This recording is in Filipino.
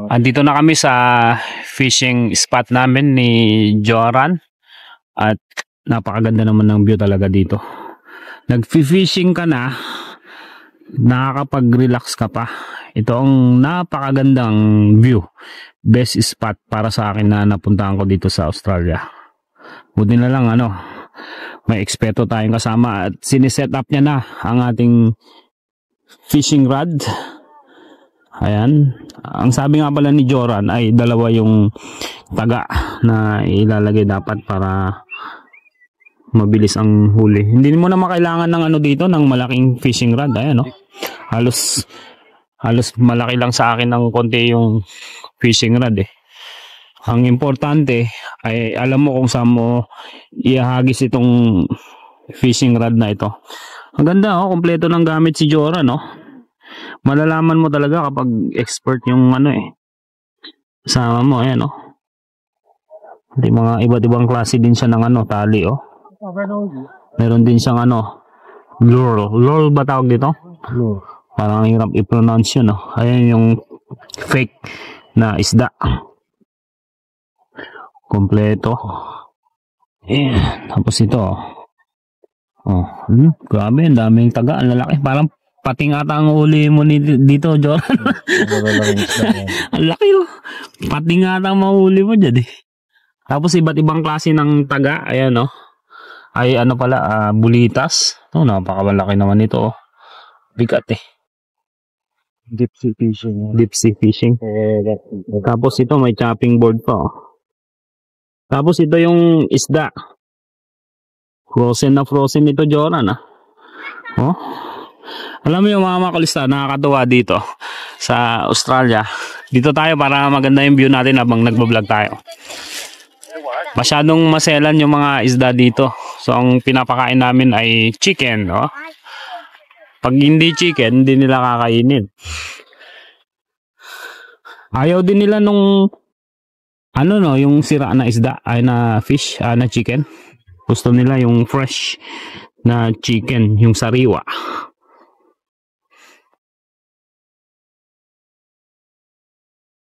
Andito na kami sa fishing spot namin ni Joran at napakaganda naman ng view talaga dito. Nag-fishing ka na, nakakapag-relax ka pa. Ito ang napakagandang view. Best spot para sa akin na napuntahan ko dito sa Australia. Buti na lang may eksperto tayong kasama at siniset up niya na ang ating fishing rod. Ayan. Ang sabi nga pala ni Joran ay dalawa yung taga na ilalagay dapat para mabilis ang huli. Hindi mo na makailangan ng dito, ng malaking fishing rod. Ayan, halos malaki lang sa akin ng konti yung fishing rod eh. Ang importante ay alam mo kung saan mo ihagis itong fishing rod na ito. Ang ganda, kompleto ng gamit si Joran, malalaman mo talaga kapag expert yung sama mo. Ayan, may mga iba't ibang klase din siya ng tali, meron din siyang lure ba tawag dito? Lure. Parang hirap i-pronounce yun, ayan yung fake na isda. Kompleto. Ayan. Tapos ito, grabe, ang daming taga, ang lalaki. Parang pating ata ang uli mo dito, Joran. Ang laki, pating ata ang mahuli mo dyan eh. Tapos iba't ibang klase ng taga. Ayan, ay pala, bulitas. Napakamalaki naman ito, bigat eh. Deep sea fishing. Deep sea fishing. Tapos ito may chopping board pa. Tapos ito yung isda. Frozen na frozen ito, Joran. Alam mo yung mga makulista, nakakatuwa dito sa Australia. Dito tayo para maganda yung view natin habang nagbablog tayo. Masyadong maselan yung mga isda dito. So ang pinapakain namin ay chicken, Pag hindi chicken, hindi nila kakainin. Ayaw din nila nung yung sira na isda, ay na fish, na chicken. Gusto nila yung fresh na chicken, yung sariwa.